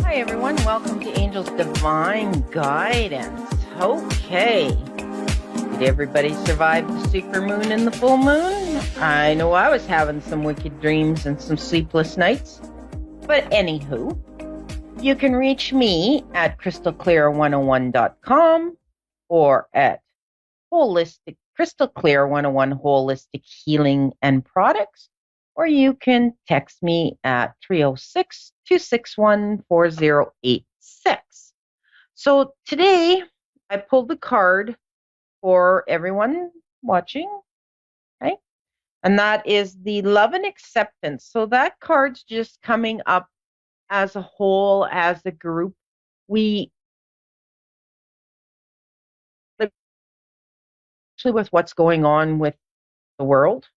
Hi everyone, welcome to Angel's Divine Guidance. Okay, did everybody survive the super moon and the full moon? I know I was having some wicked dreams and some sleepless nights. But anywho, you can reach me at crystalclear101.com or at Crystal Clear 101 Holistic Healing and Products, or you can text me at 306-261-4086. So today I pulled the card for everyone watching, right? And that is the love and acceptance. So that card's just coming up as a whole, as a group. Especially with what's going on with the world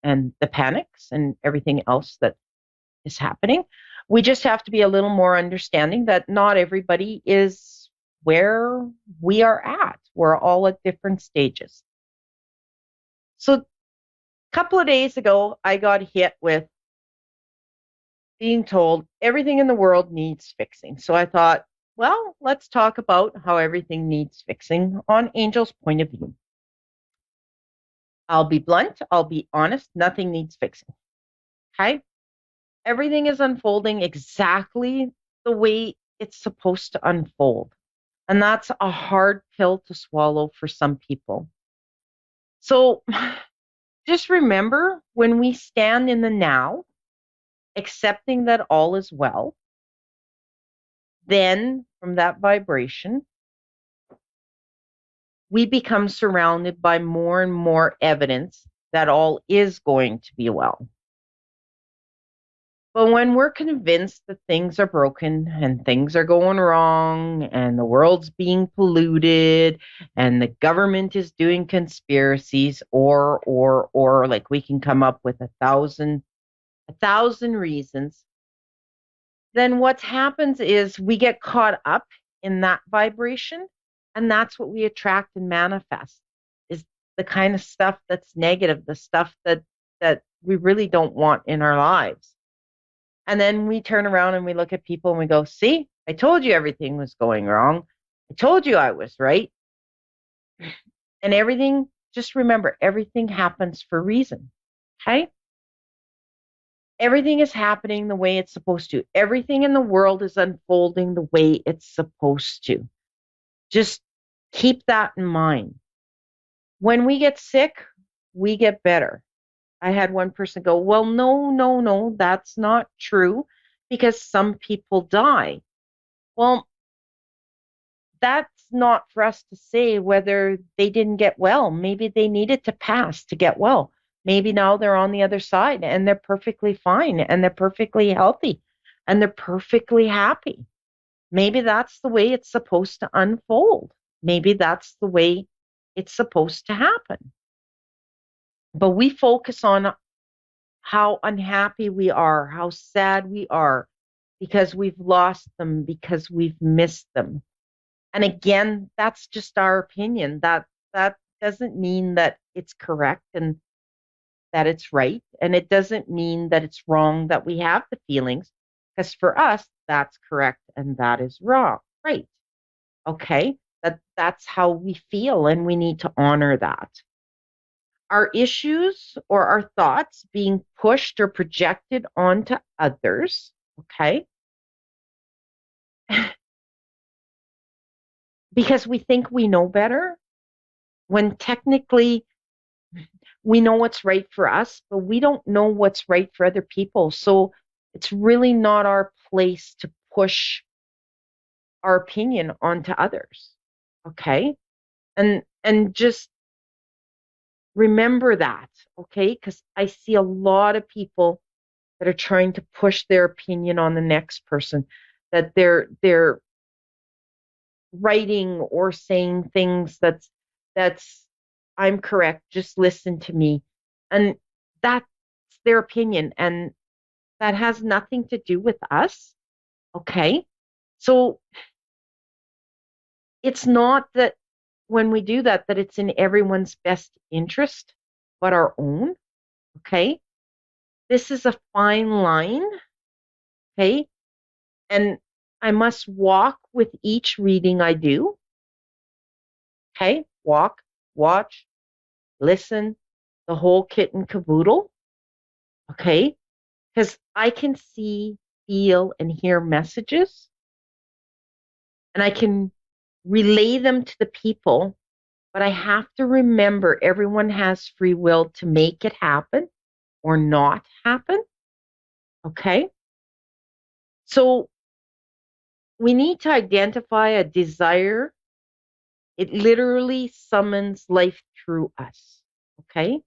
and the panics and everything else that is happening, we just have to be a little more understanding that not everybody is where we are at. We're all at different stages. So a couple of days ago, I got hit with being told everything in the world needs fixing. So I thought, well, let's talk about how everything needs fixing on Angel's point of view. I'll be blunt, I'll be honest, nothing needs fixing. Okay? Everything is unfolding exactly the way it's supposed to unfold. And that's a hard pill to swallow for some people. So just remember, when we stand in the now, accepting that all is well, then from that vibration, we become surrounded by more and more evidence that all is going to be well. But when we're convinced that things are broken and things are going wrong and the world's being polluted and the government is doing conspiracies or like we can come up with a thousand reasons, then what happens is we get caught up in that vibration, and that's what we attract and manifest, is the kind of stuff that's negative, the stuff that we really don't want in our lives. And then we turn around and we look at people and we go, see, I told you everything was going wrong. I told you I was right. And everything, just remember, everything happens for a reason. Okay? Everything is happening the way it's supposed to. Everything in the world is unfolding the way it's supposed to. Just keep that in mind. When we get sick, we get better. I had one person go, well, no, that's not true, because some people die. Well, that's not for us to say whether they didn't get well. Maybe they needed to pass to get well. Maybe now they're on the other side and they're perfectly fine and they're perfectly healthy and they're perfectly happy. Maybe that's the way it's supposed to unfold. Maybe that's the way it's supposed to happen. But we focus on how unhappy we are, how sad we are because we've lost them, because we've missed them. And again, that's just our opinion. That doesn't mean that it's correct and that it's right. And it doesn't mean that it's wrong that we have the feelings, because for us, that's correct and that is wrong. Right. Okay. That's how we feel, and we need to honor that. Our issues or our thoughts being pushed or projected onto others, okay? Because we think we know better, when technically we know what's right for us, but we don't know what's right for other people. So it's really not our place to push our opinion onto others, okay? And just remember that, okay? Because I see a lot of people that are trying to push their opinion on the next person, that they're writing or saying things that's I'm correct, just listen to me. And that's their opinion, and that has nothing to do with us, okay? So it's not that when we do that it's in everyone's best interest but our own, okay? This is a fine line, okay? And I must walk with each reading I do. Okay? Walk, watch, listen, the whole kit and caboodle. Okay? Because I can see, feel, and hear messages, and I can relay them to the people, but I have to remember everyone has free will to make it happen or not happen. Okay? So we need to identify a desire. It literally summons life through us. Okay?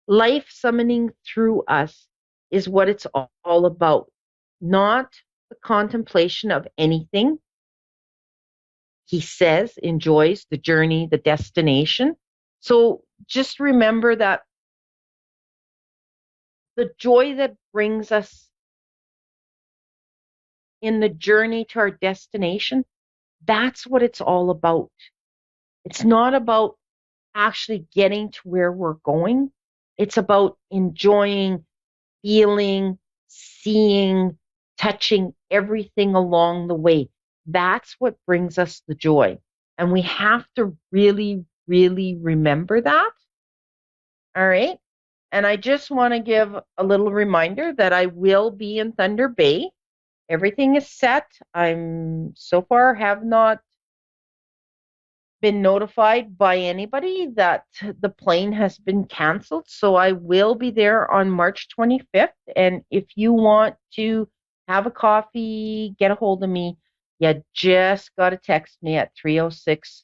Life summoning through us is what it's all about, not the contemplation of anything. He says, enjoys the journey, the destination. So just remember that the joy that brings us in the journey to our destination, that's what it's all about. It's not about actually getting to where we're going. It's about enjoying, feeling, seeing, touching everything along the way. That's what brings us the joy. And we have to really, really remember that. All right. And I just want to give a little reminder that I will be in Thunder Bay. Everything is set. I'm so far have not been notified by anybody that the plane has been canceled. So I will be there on March 25th. And if you want to have a coffee, get a hold of me, you just got to text me at 306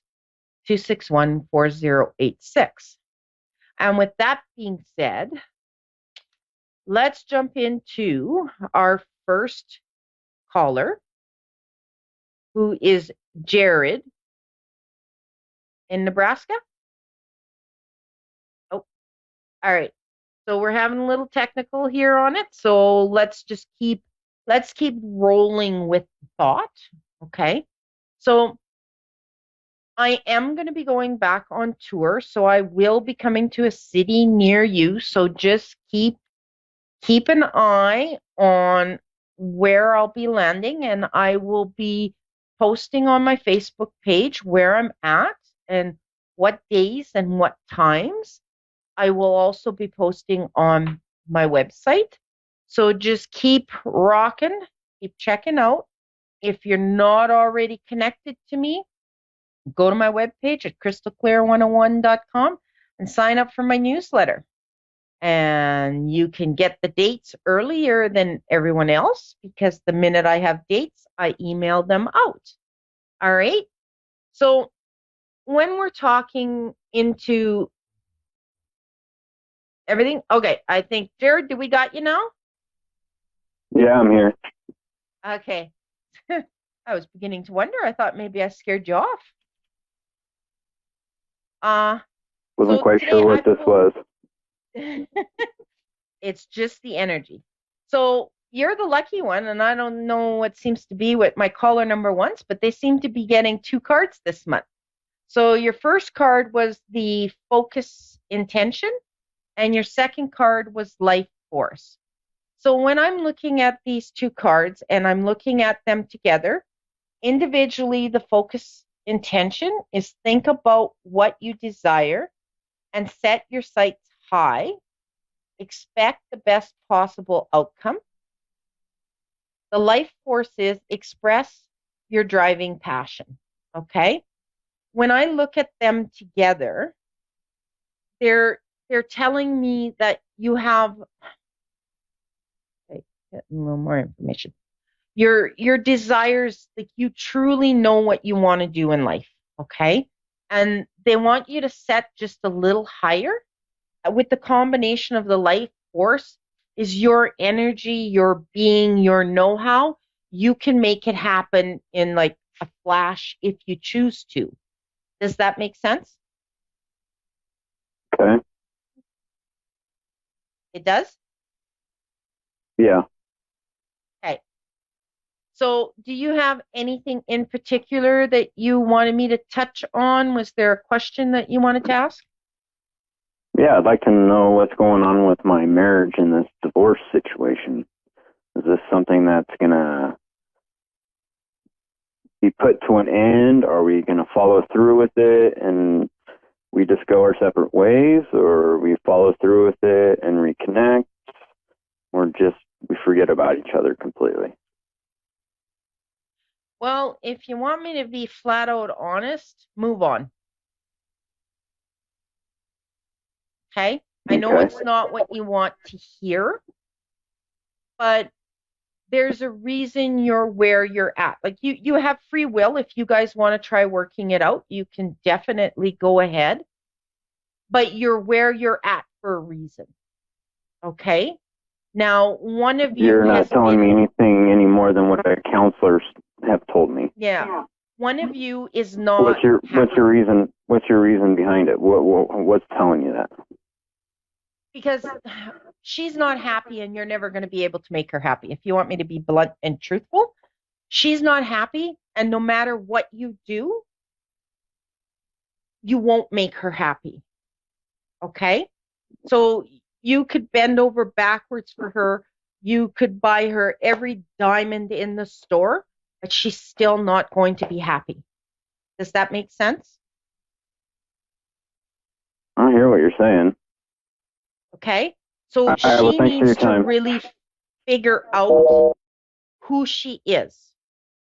261 4086. And with that being said, let's jump into our first caller, who is Jared in Nebraska. Oh, all right. So we're having a little technical here on it. So let's keep rolling with thought. Okay. So I am going to be going back on tour. So I will be coming to a city near you. So just keep an eye on where I'll be landing, and I will be posting on my Facebook page where I'm at and what days and what times. I will also be posting on my website. So just keep rocking, keep checking out. If you're not already connected to me, go to my webpage at crystalclear101.com and sign up for my newsletter. And you can get the dates earlier than everyone else because the minute I have dates, I email them out. All right. So when we're talking into everything, okay, I think, Jared, do we got you now? Yeah, I'm here. Okay. I was beginning to wonder. I thought maybe I scared you off. Uh, Wasn't so quite today sure I what this pulled, was. it's just the energy. So you're the lucky one, and I don't know what seems to be with my caller number ones, but they seem to be getting two cards this month. So your first card was the focus intention, and your second card was life force. So when I'm looking at these two cards and I'm looking at them together, individually, the focus intention is think about what you desire and set your sights high. Expect the best possible outcome. The life force is express your driving passion. Okay. When I look at them together, they're they're telling me that you have, okay, getting a little more information. Your desires, like you truly know what you want to do in life, okay? And they want you to set just a little higher. With the combination of the life force is your energy, your being, your know-how. You can make it happen in like a flash if you choose to. Does that make sense? Okay. It does? Yeah. Okay. So, do you have anything in particular that you wanted me to touch on? Was there a question that you wanted to ask? Yeah, I'd like to know what's going on with my marriage in this divorce situation. Is this something that's going to be put to an end? Are we going to follow through with it and we just go our separate ways, or we follow through with it and reconnect, or just we forget about each other completely? Well, if you want me to be flat out honest, move on. Okay? I know Okay. it's not what you want to hear, but there's a reason you're where you're at. Like you have free will. If you guys want to try working it out, you can definitely go ahead, but you're where you're at for a reason. Okay? Now, one of you You're not has telling me been, anything any more than what the counselors have told me. yeah, one of you is not What's your happy reason? What's your reason behind it? What's telling you that? because she's not happy and you're never going to be able to make her happy. If you want me to be blunt and truthful, she's not happy, and no matter what you do, you won't make her happy. Okay? So you could bend over backwards for her. You could buy her every diamond in the store, but she's still not going to be happy. Does that make sense? I hear what you're saying. Okay? So Well, she thanks for your needs to time. really figure out who she is.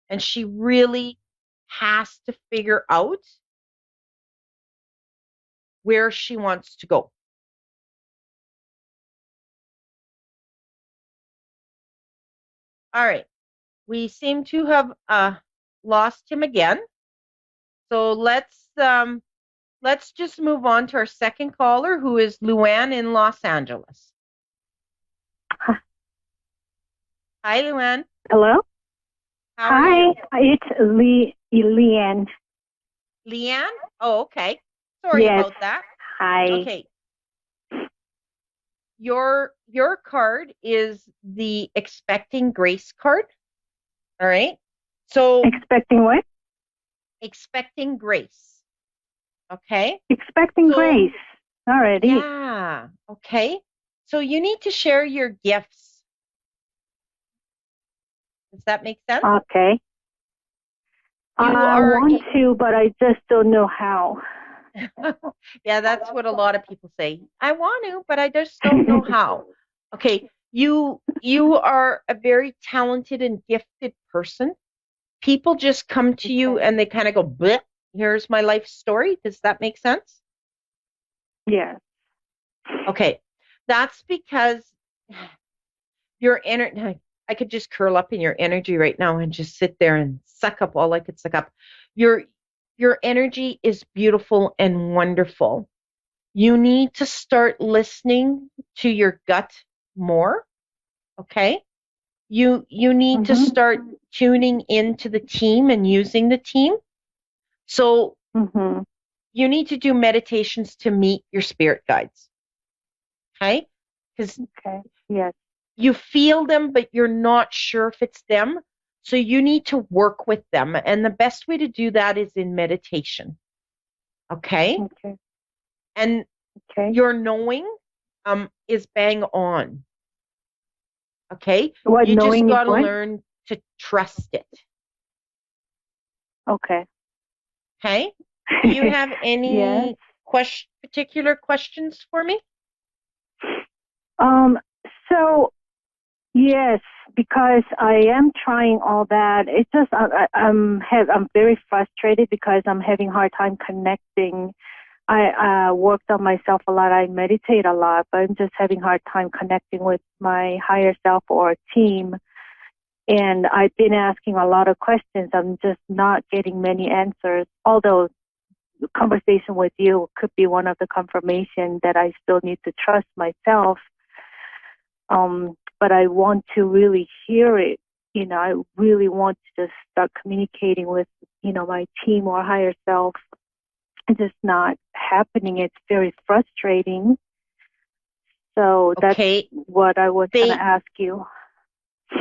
And she really has to figure out where she wants to go. All right. We seem to have lost him again. So let's just move on to our second caller, who is Luann in Los Angeles. Hi, Luann. Hello? How are you? It's Leanne. Leanne? Oh, okay. Sorry Yes. about that. Hi. Okay. Your card is the Expecting Grace card. All right. So Expecting what? Expecting Grace. Okay. Expecting grace. Already. Yeah. Okay. So you need to share your gifts. Does that make sense? Okay. I want to, but I just don't know how. Yeah, that's what a lot of people say. I want to, but I just don't know how. Okay. You are a very talented and gifted person. People just come to you and they kind of go, bleh, here's my life story. Does that make sense? Yes. Okay. That's because your energy, I could just curl up in your energy right now and just sit there and suck up all I could suck up. Your energy is beautiful and wonderful. You need to start listening to your gut more. Okay. You need to start tuning into the team and using the team. So you need to do meditations to meet your spirit guides. Okay? Because yes, you feel them, but you're not sure if it's them. So you need to work with them. And the best way to do that is in meditation. Okay? Okay. And your knowing is bang on. Okay? What You knowing just got to is what? learn to trust it. Okay. Okay? Do you have any Yes. particular questions for me? So yes, because I am trying all that. It's just I'm very frustrated because I'm having a hard time connecting. I worked on myself a lot. I meditate a lot, but I'm just having a hard time connecting with my higher self or team. And I've been asking a lot of questions. I'm just not getting many answers. Although the conversation with you could be one of the confirmation that I still need to trust myself. But I want to really hear it. You know, I really want to just start communicating with, my team or higher self. It's just not happening. It's very frustrating. So that's what I was going to ask you.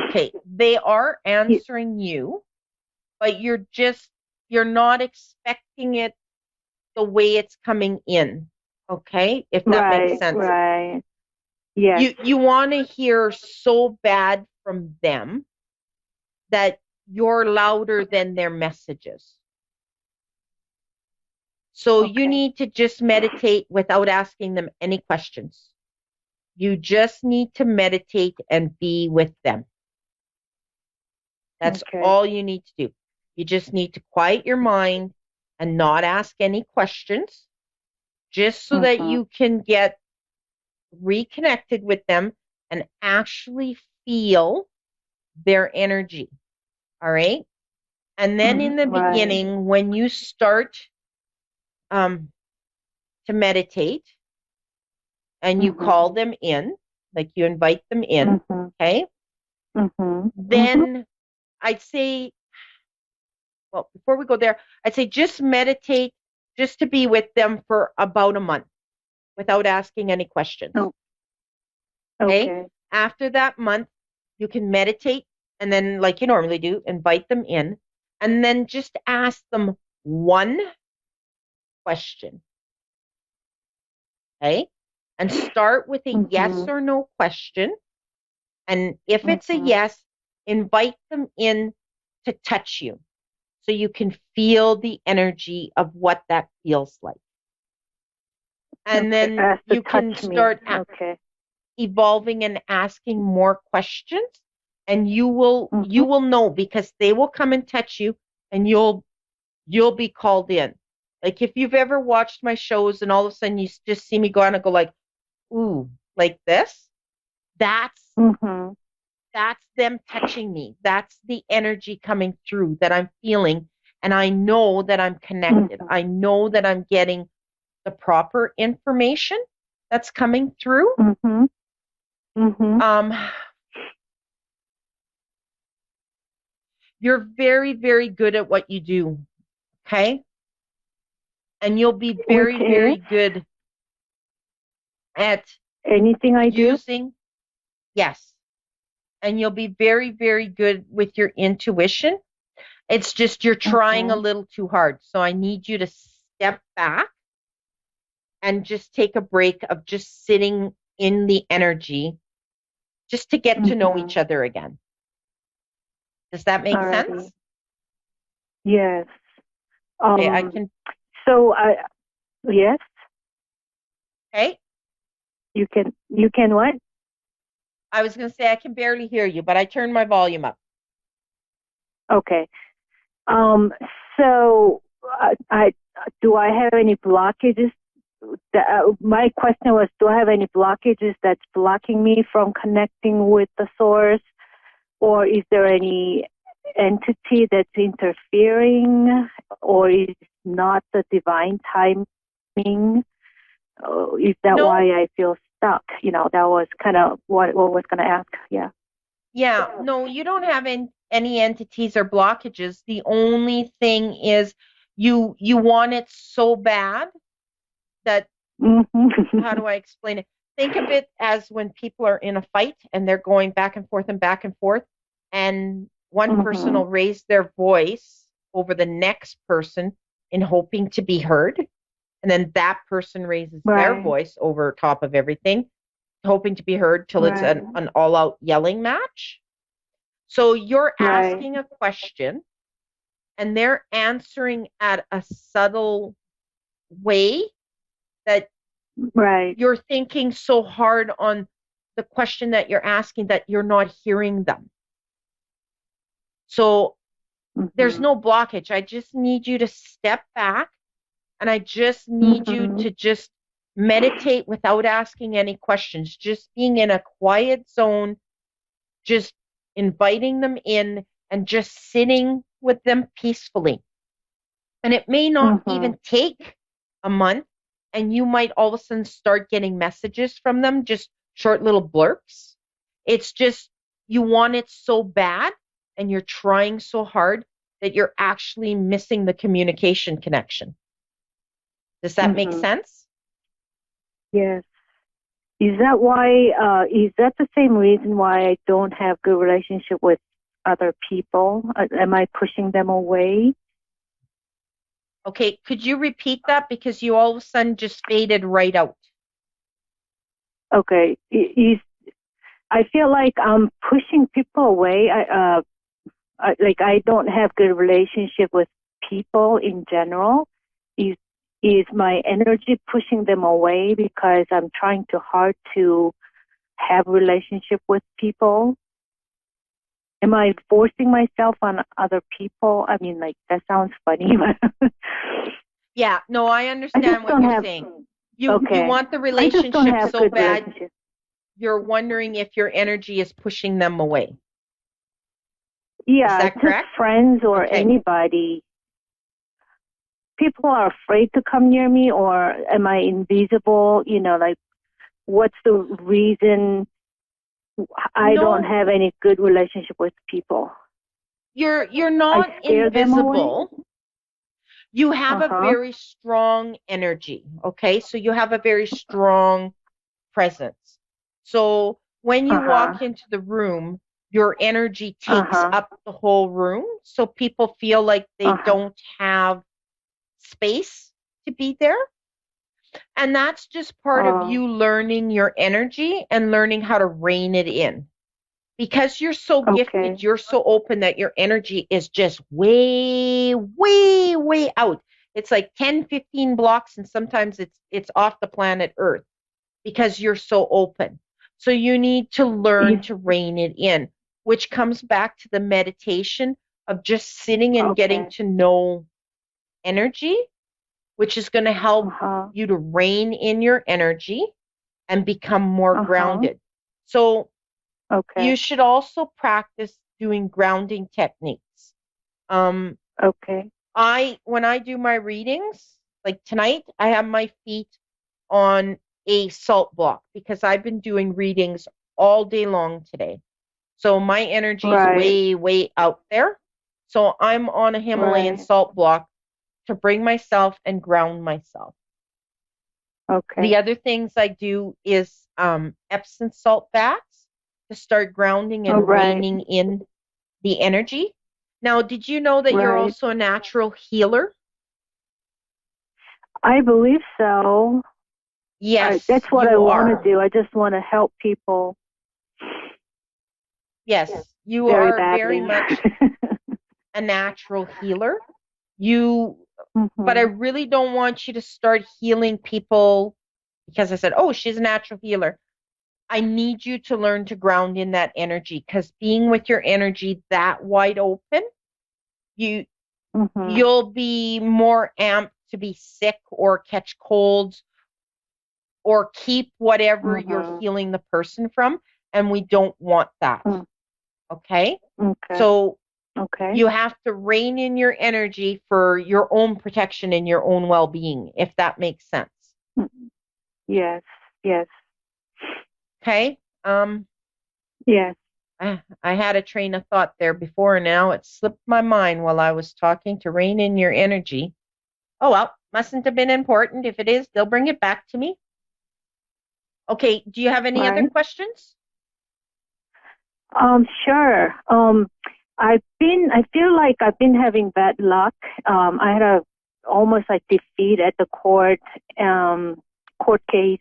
Okay, they are answering you, but you're not expecting it the way it's coming in. Okay, if that makes sense. Right. Yes. You want to hear so bad from them that you're louder than their messages. So you need to just meditate without asking them any questions. You just need to meditate and be with them. That's all you need to do. You just need to quiet your mind and not ask any questions, just so that you can get reconnected with them and actually feel their energy. All right. And then in the beginning, when you start to meditate and you call them in, like you invite them in, okay? Then I'd say, well, before we go there, I'd say just meditate just to be with them for about a month without asking any questions. Okay? After that month, you can meditate and then, like you normally do, invite them in and then just ask them one question. Okay? And start with a yes or no question. And if it's a yes, invite them in to touch you so you can feel the energy of what that feels like. And then you can start evolving and asking more questions, and you will know, because they will come and touch you and you'll be called in. Like if you've ever watched my shows and all of a sudden you just see me go on and go like, ooh, like this, that's them touching me. That's the energy coming through that I'm feeling. And I know that I'm connected. I know that I'm getting the proper information that's coming through. You're very, very good at what you do. Okay. And you'll be very, very good at anything I do. Yes. And you'll be very, very good with your intuition. It's just you're trying a little too hard. So I need you to step back and just take a break of just sitting in the energy just to get to know each other again. Does that make sense? Yes. Okay, I can. So yes. Okay. You can what? I was going to say I can barely hear you, but I turned my volume up. Okay. So do I have any blockages? My question was, do I have any blockages that's blocking me from connecting with the source, or is there any entity that's interfering, or is not the divine timing? Is that why I feel stuck? That was kind of what I was going to ask. Yeah. Yeah. No, you don't have any entities or blockages. The only thing is you want it so bad that, how do I explain it? Think of it as when people are in a fight and they're going back and forth, and one person will raise their voice over the next person in hoping to be heard. And then that person raises their voice over top of everything, hoping to be heard till it's an all-out yelling match. So you're asking a question and they're answering at a subtle way that you're thinking so hard on the question that you're asking that you're not hearing them. So there's no blockage. I just need you to step back, and I just need you to just meditate without asking any questions, just being in a quiet zone, just inviting them in and just sitting with them peacefully. And it may not even take a month, and you might all of a sudden start getting messages from them, just short little blurps. It's just you want it so bad and you're trying so hard that you're actually missing the communication connection. Does that make sense? Yes. Is that why, is that the same reason why I don't have good relationship with other people? Am I pushing them away? Okay, could you repeat that? Because you all of a sudden just faded right out. Okay. I feel like I'm pushing people away. I don't have good relationship with people in general. Is my energy pushing them away because I'm trying too hard to have relationship with people? Am I forcing myself on other people? I mean, like, that sounds funny. Yeah, no, I understand what you're saying. You want the relationship so bad, you're wondering if your energy is pushing them away. Yeah, is that correct? Just friends or anybody. People are afraid to come near me, or am I invisible? Like, what's the reason I don't have any good relationship with people? You're not invisible. You have a very strong energy, okay? So you have a very strong presence. So when you walk into the room, your energy takes up the whole room. So people feel like they don't have space to be there. And that's just part of you learning your energy and learning how to rein it in. Because you're so gifted, you're so open that your energy is just way, way, way out. It's like 10, 15 blocks, and sometimes it's off the planet Earth because you're so open. So you need to learn to rein it in, which comes back to the meditation of just sitting and getting to know energy, which is going to help you to rein in your energy and become more grounded. So you should also practice doing grounding techniques. When I do my readings, like tonight, I have my feet on a salt block because I've been doing readings all day long today. So my energy is way, way out there. So I'm on a Himalayan salt block to bring myself and ground myself. The other things I do is Epsom salt baths to start grounding and reining in the energy. Now, did you know that you're also a natural healer? I believe so. Yes, that's what I want to do. I just want to help people. Yes, you are very much a natural healer. But I really don't want you to start healing people because I said, oh, she's a natural healer. I need you to learn to ground in that energy, because being with your energy that wide open, you'll be more amped to be sick or catch colds or keep whatever you're healing the person from, and we don't want that. Okay? So you have to rein in your energy for your own protection and your own well-being, if that makes sense. Yes. Okay? Yes. I had a train of thought there before, and now it slipped my mind while I was talking to rein in your energy. Oh, well, mustn't have been important. If it is, they'll bring it back to me. Okay, do you have any other questions? Sure. I feel like I've been having bad luck. I had almost like defeat at the court case.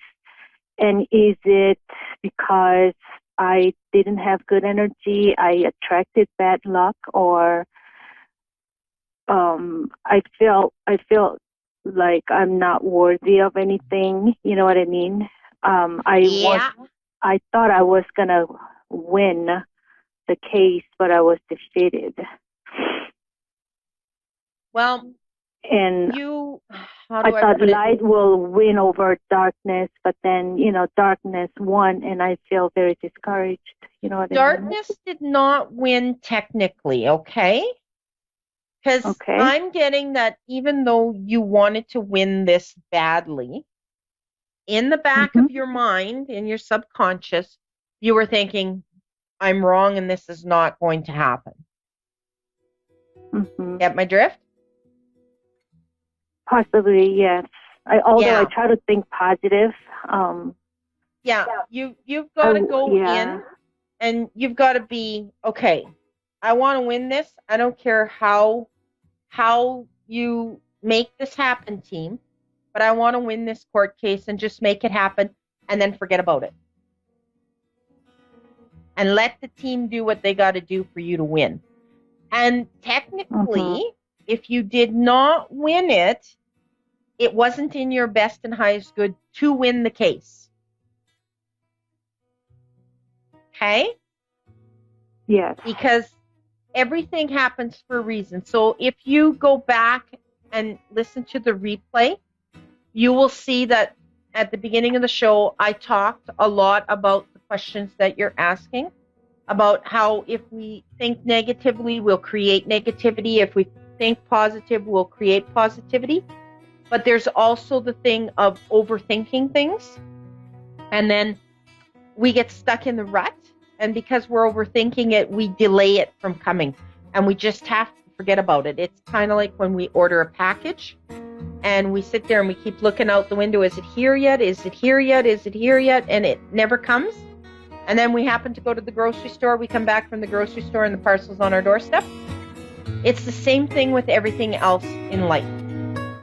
And is it because I didn't have good energy, I attracted bad luck, or I feel like I'm not worthy of anything? You know what I mean? I thought I was gonna win the case, but I was defeated. Well, and I thought light will win over darkness, but then, darkness won, and I feel very discouraged. You know what I mean? Darkness did not win technically, okay? Because I'm getting that even though you wanted to win this badly, in the back of your mind, in your subconscious, you were thinking, I'm wrong and this is not going to happen. Get my drift? Possibly, yes. Although I try to think positive. You've got to go in and you've got to be, okay, I want to win this. I don't care how you make this happen, team, but I want to win this court case and just make it happen and then forget about it. And let the team do what they got to do for you to win. And technically, if you did not win it, it wasn't in your best and highest good to win the case. Okay? Yes. Because everything happens for a reason. So if you go back and listen to the replay, you will see that at the beginning of the show, I talked a lot about the questions that you're asking, about how if we think negatively, we'll create negativity. If we think positive, we'll create positivity. But there's also the thing of overthinking things. And then we get stuck in the rut. And because we're overthinking it, we delay it from coming. And we just have to forget about it. It's kind of like when we order a package and we sit there and we keep looking out the window. Is it here yet? Is it here yet? Is it here yet? And it never comes. And then we happen to go to the grocery store. We come back from the grocery store and the parcel's on our doorstep. It's the same thing with everything else in life.